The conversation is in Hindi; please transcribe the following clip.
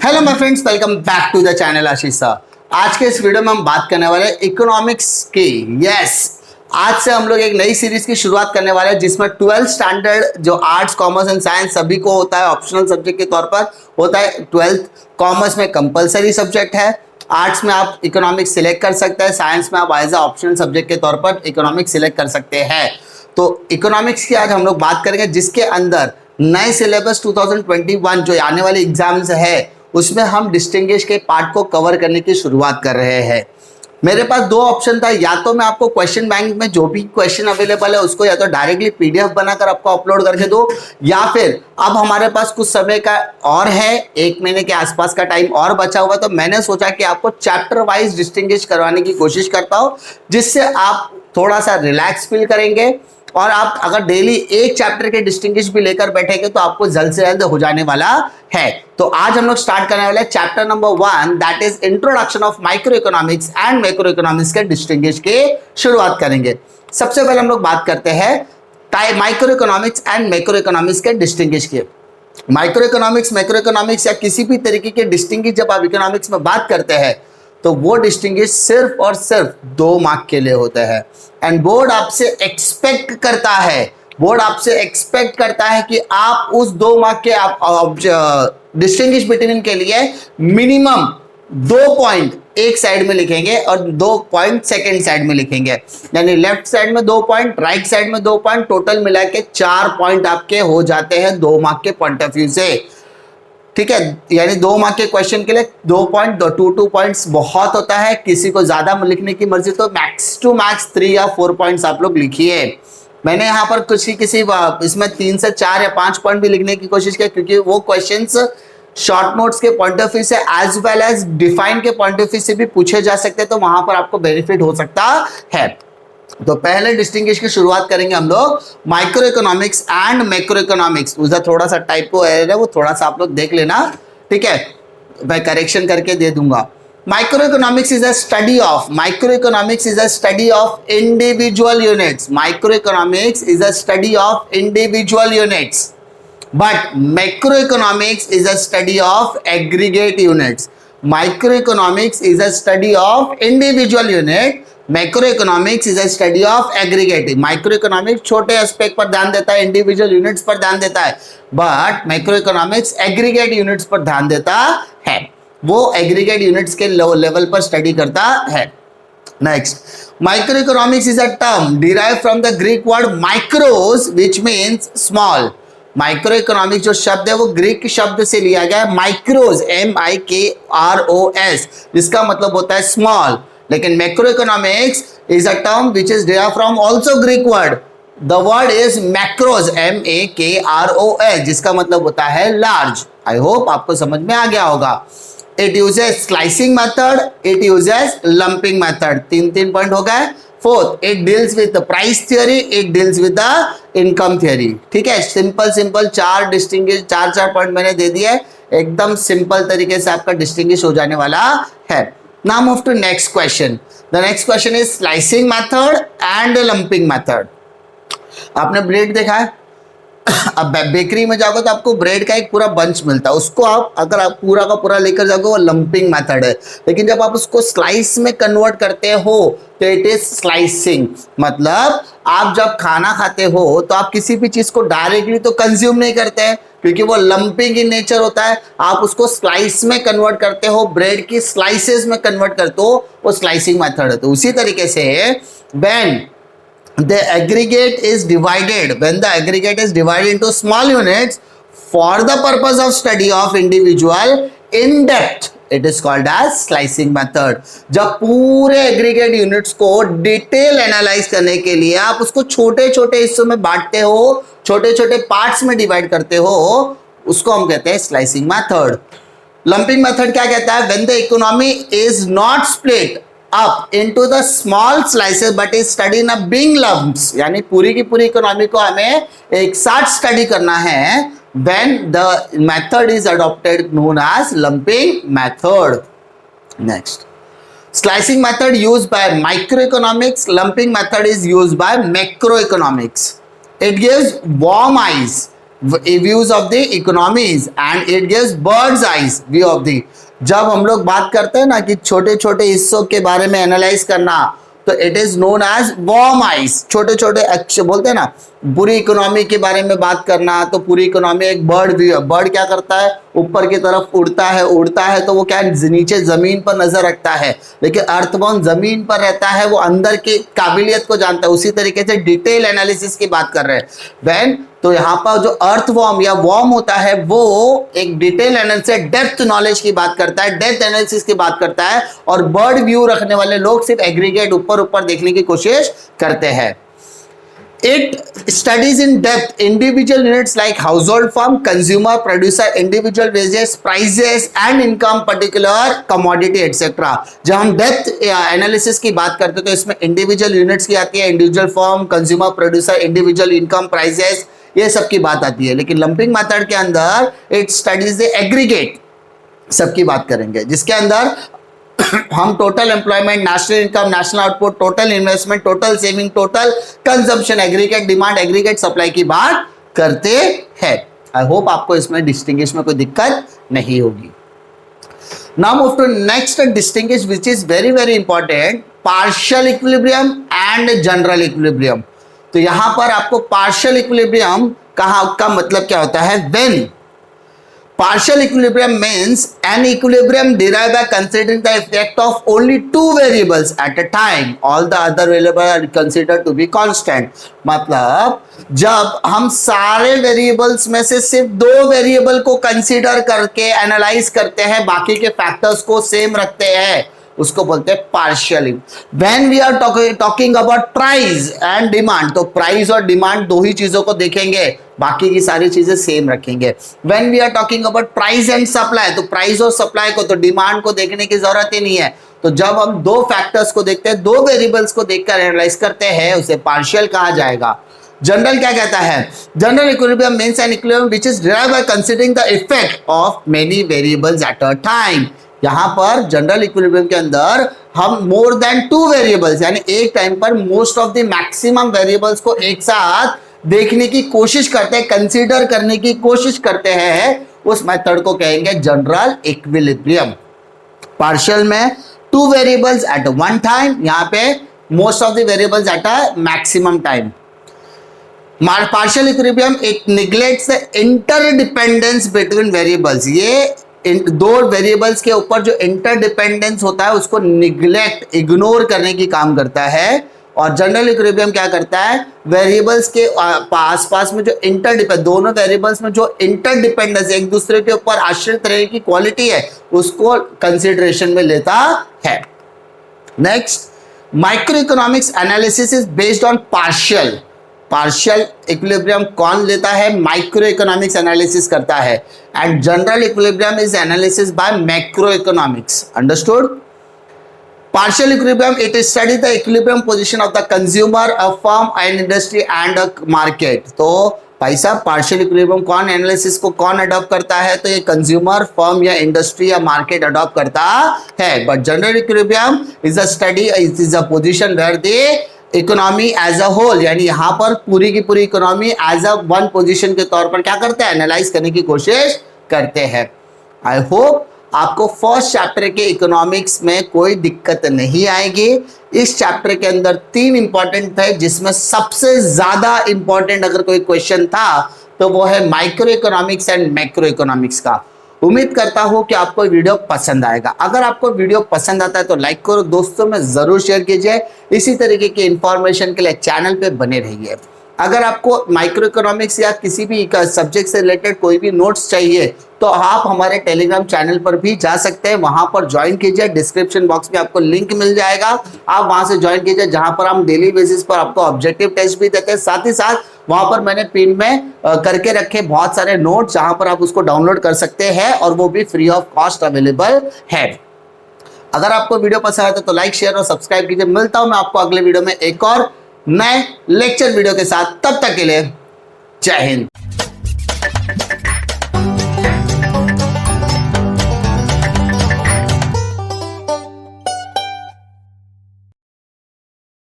Hello my friends, welcome back to the channel Ashish sir. आज के इस वीडियो में हम बात करने वाले हैं इकोनॉमिक्स की। आज से हम लोग एक नई सीरीज की शुरुआत करने वाले हैं जिसमें 12th स्टैंडर्ड जो आर्ट्स कॉमर्स एंड साइंस सभी को होता है, ऑप्शनल सब्जेक्ट के तौर पर होता है। 12th कॉमर्स में कंपलसरी सब्जेक्ट है, आर्ट्स में आप इकोनॉमिक्स सिलेक्ट कर सकते हैं, साइंस में आप एज अ ऑप्शनल सब्जेक्ट के तौर पर इकोनॉमिक्स सिलेक्ट कर सकते हैं। तो इकोनॉमिक्स की आज हम लोग बात करेंगे जिसके अंदर नए सिलेबस 2021 जो आने वाले एग्जाम्स है उसमें हम डिस्टिंग्विश के पार्ट को कवर करने की शुरुआत कर रहे हैं। मेरे पास दो ऑप्शन था, या तो मैं आपको क्वेश्चन बैंक में जो भी क्वेश्चन अवेलेबल है उसको या तो डायरेक्टली पीडीएफ बनाकर आपको अपलोड करके दो, या फिर अब हमारे पास कुछ समय का और है, 1 महीने के आसपास का टाइम और बचा हुआ, तो मैंने सोचा कि आपको चैप्टर वाइज डिस्टिंग्विश करवाने की कोशिश करता हूं जिससे आप थोड़ा सा रिलैक्स फील करेंगे। और आप अगर डेली एक चैप्टर के डिस्टिंग्विश भी लेकर बैठेंगे तो आपको जल्द से जल्द हो जाने वाला है। तो आज हम लोग स्टार्ट करने वाले हैं chapter number 1, that is introduction of micro economics and macro economics के डिस्टिंग्विश की शुरुआत करेंगे। सबसे पहले हम लोग बात करते हैं micro economics and macro economics के डिस्टिंग्विश की। माइक्रो इकोनॉमिक्स, मैक्रो इकोनॉमिक्स या किसी भी तरीके के डिस्टिंग्विश जब आप इकोनॉमिक्स में बात करते हैं तो वो डिस्टिंग्विश सिर्फ और सिर्फ 2 मार्क के लिए होते हैं। एंड बोर्ड आपसे एक्सपेक्ट करता है कि आप उस 2 मार्क के आप डिस्टिंग्विश बिटवीन के लिए मिनिमम 2 पॉइंट एक साइड में लिखेंगे और 2 पॉइंट सेकेंड साइड में लिखेंगे, यानी लेफ्ट साइड में 2 पॉइंट, राइट साइड में 2 पॉइंट, टोटल मिला के 4 पॉइंट आपके हो जाते हैं 2 मार्क के पॉइंट ऑफ व्यू से। ठीक है, यानी 2 मार्क के क्वेश्चन के लिए 2 पॉइंट, 2 पॉइंट्स बहुत होता है। किसी को ज्यादा लिखने की मर्जी तो मैक्स टू मैक्स 3 या 4 पॉइंट्स आप लोग लिखिए। मैंने यहाँ पर किसी इसमें 3 से 4 या 5 पॉइंट भी लिखने की कोशिश की क्योंकि वो क्वेश्चंस शॉर्ट नोट्स के पॉइंट ऑफ व्यू से एज वेल एज डिफाइन के पॉइंट ऑफ व्यू से भी पूछे जा सकते हैं, तो वहां पर आपको बेनिफिट हो सकता है। तो पहले डिस्टिंग्विश की शुरुआत करेंगे हम लोग micro economics and macro economics. उसका थोड़ा सा टाइपो एरर है, वो थोड़ा सा आप लोग देख लेना, ठीक है, मैं करेक्शन करके दे दूंगा। Micro economics is a study of individual units. Micro economics is a study of individual units, but macro economics is a study of aggregate units. Micro economics is a study of individual unit, macro economics is a study of aggregative. Micro economics छोटे एस्पेक्ट पर ध्यान देता है, इंडिविजुअल यूनिट्स पर ध्यान देता है, but macroeconomics aggregate units पर ध्यान देता है, वो एग्रीगेट यूनिट्स के लेवल पर स्टडी करता है। Next, microeconomics is a term derived from the Greek word micros which means small. Microeconomics जो शब्द है वो ग्रीक शब्द से लिया गया है, माइक्रोस, MIKROS, जिसका मतलब होता है स्मॉल। लेकिन macro economics is a term which is derived from also Greek word, the word is macros, MAKROS, जिसका मतलब होता है लार्ज। आई होप आपको समझ में आ गया होगा। It uses slicing method, it uses lumping method. 3 point हो गए। Fourth, it deals with price theory, it deals with the income theory. ठीक है, सिंपल 4 पॉइंट मैंने दे दिए, एकदम सिंपल तरीके से आपका डिस्टिंग्विश हो जाने वाला है। Now move to next question. The next question is slicing method and lumping method. आपने ब्रेड देखा है? अब बेकरी में जाओगे तो आपको ब्रेड का एक पूरा बंच मिलता है, उसको आप अगर आप पूरा का पूरा लेकर जाओगे वो लंपिंग मेथड है। लेकिन जब आप उसको स्लाइस में कन्वर्ट करते हो तो इट इज स्लाइसिंग। मतलब आप जब खाना खाते हो तो आप किसी भी चीज को डायरेक्टली तो कंज्यूम नहीं करते हैं क्योंकि वो लंपिंग इन नेचर होता है, आप उसको स्लाइस में कन्वर्ट करते हो, ब्रेड की स्लाइसेस में कन्वर्ट करते हो, वो स्लाइसिंग मेथड है। तो उसी तरीके से when the aggregate is divided into small units for the purpose of study of individual in depth, it is called as slicing method. जब पूरे एग्रीगेट यूनिट्स को डिटेल एनालाइज करने के लिए आप उसको छोटे छोटे हिस्सों में बांटते हो, छोटे छोटे पार्ट्स में डिवाइड करते हो, उसको हम कहते हैं स्लाइसिंग मेथड। लंपिंग मेथड क्या कहता है? when the economy is not split up into the small slices but is studied in a big lumps, यानी पूरी की पूरी इकोनॉमी को हमें एक साथ स्टडी करना है, when the method is adopted known as lumping method. Next, slicing method used by microeconomics, lumping method is used by macroeconomics. It gives warm eyes views of the economies and it gives birds eyes view of the. जब हम लोग बात करते हैं ना कि छोटे छोटे हिस्सों के बारे में एनालाइज करना, तो it is known as warm eyes. छोटे छोटे अक्षर बोलते हैं ना, पूरी इकोनॉमी के बारे में बात करना, तो पूरी इकोनॉमी एक बर्ड व्यू है। बर्ड क्या करता है, ऊपर की तरफ उड़ता है तो वो क्या नीचे जमीन पर नजर रखता है, लेकिन अर्थबॉर्न जमीन पर रहता है, वो अंदर की काबिलियत को जानता है। उसी तरीके से डिटेल एनालिसिस की बात कर रहे हैं व्हेन, तो यहाँ पर जो अर्थ वॉर्म या वॉर्म होता है वो एक डिटेल एनालिसिस, डेप्थ नॉलेज की बात करता है, डेप्थ एनालिसिस की बात करता है, और बर्ड व्यू रखने वाले लोग सिर्फ एग्रीगेट ऊपर देखने की कोशिश करते हैं। It studies in depth individual units like household firm, consumer, producer, individual wages, prices and income, particular commodity etc. जब हम डेप्थ एनालिसिस की बात करते हैं तो इसमें इंडिविजुअल यूनिट्स की आती है, individual firm, consumer, producer, individual income, prices, ये सब की बात आती है। लेकिन लंपिंग मेथड के अंदर इट स्टडीज द एग्रीगेट, सबकी बात करेंगे, जिसके अंदर हम total employment, national income, national output, total investment, total saving, total consumption, aggregate demand, aggregate supply की बात करते हैं। आई होप आपको इसमें डिस्टिंग्विश में कोई दिक्कत नहीं होगी। Now move to next distinguish which is very very important, partial equilibrium and general equilibrium. तो यहां पर आपको पार्शियल इक्विलिब्रियम का मतलब क्या होता है, when partial equilibrium means an equilibrium derived by considering the effect of only two variables at a time. All the other variables are considered to be constant. मतलब जब हम सारे वेरिएबल्स में से सिर्फ दो वेरिएबल को कंसीडर करके एनालाइज करते हैं, बाकी के फैक्टर्स को सेम रखते हैं, उसको बोलते हैं partial. When we are talking about price and demand, तो प्राइस और डिमांड दो ही चीजों को देखेंगे, बाकी की सारी चीजें सेम रखेंगे। When we are talking about price and supply, तो प्राइस और सप्लाई को, तो डिमांड को देखने की जरूरत ही नहीं है। तो जब हम दो फैक्टर्स को देखते हैं, दो वेरिएबल्स को देखकर एनालाइज करते हैं, उसे पार्शियल कहा जाएगा। जनरल क्या कहता है, general equilibrium means an equilibrium which is derived bye considering the effect of many variables at a time. यहां पर जनरल इक्विलिब्रियम के अंदर हम मोर देन टू वेरिएबल्स, यानी एक टाइम पर most of the maximum variables को एक साथ देखने की कोशिश करते हैं, कंसीडर करने की कोशिश करते हैं, उस मेथड को कहेंगे जनरल इक्विलिब्रियम। पार्शियल में two variables at one time, यहां पे most of the variables at a maximum time. Partial equilibrium it neglects the interdependence between variables, ये दो वेरिएबल्स के ऊपर जो इंटरडिपेंडेंस होता है उसको निग्लेक्ट, इग्नोर करने की काम करता है। और जनरल इक्विलिब्रियम क्या करता है, वेरिएबल्स के आसपास में जो दोनों वेरिएबल्स में जो इंटरडिपेंडेंस, एक दूसरे के ऊपर आश्रित रहने की क्वालिटी है, उसको कंसिडरेशन में लेता है। Next, micro economics analysis is based on partial. Partial equilibrium कौन लेता है, माइक्रो इकोनॉमिक्स एनालिसिस करता है। And general equilibrium is analysis bye macro economics. Understood? Partial equilibrium, it studies the equilibrium position of the consumer, a firm, an industry and a market. तो भाई साहब, पार्शियल इक्विलिब्रियम कौन एनालिसिस को कौन अडॉप्ट करता है, तो ये कंज्यूमर, फर्म या इंडस्ट्री या मार्केट अडॉप्ट करता है। But general equilibrium is a study, is a position where the economy as a whole, यानी यहाँ पर पूरी की पूरी economy as a one position के तौर पर क्या करते हैं, एनालाइज करने की कोशिश करते हैं। आई होप आपको फर्स्ट चैप्टर के इकोनॉमिक्स में कोई दिक्कत नहीं आएगी। इस चैप्टर के अंदर तीन इंपॉर्टेंट थे, जिसमें सबसे ज्यादा इंपॉर्टेंट अगर कोई क्वेश्चन था तो वो है micro economics and macro economics का। उम्मीद करता हूं कि आपको वीडियो पसंद आएगा। अगर आपको वीडियो पसंद आता है तो लाइक करो, दोस्तों में जरूर शेयर कीजिए। इसी तरीके की इंफॉर्मेशन के लिए चैनल पे बने रहिए। अगर आपको माइक्रो इकोनॉमिक्स या किसी भी सब्जेक्ट से रिलेटेड कोई भी नोट्स चाहिए तो आप हमारे टेलीग्राम चैनल पर भी जा सकते हैं, वहां पर ज्वाइन कीजिए। डिस्क्रिप्शन बॉक्स में आपको लिंक मिल जाएगा, आप वहां से ज्वाइन कीजिए, जहां पर हम डेली बेसिस पर आपको ऑब्जेक्टिव टेस्ट भी देते हैं। साथ ही साथ वहां पर मैंने पिन में करके रखे बहुत सारे नोट्स, जहां पर आप उसको डाउनलोड कर सकते हैं और वो भी फ्री ऑफ कॉस्ट अवेलेबल है। अगर आपको वीडियो पसंद आता है तो लाइक, शेयर और सब्सक्राइब कीजिए। मिलता हूं मैं आपको अगले वीडियो में एक और नए लेक्चर वीडियो के साथ। तब तक के लिए जय हिंद।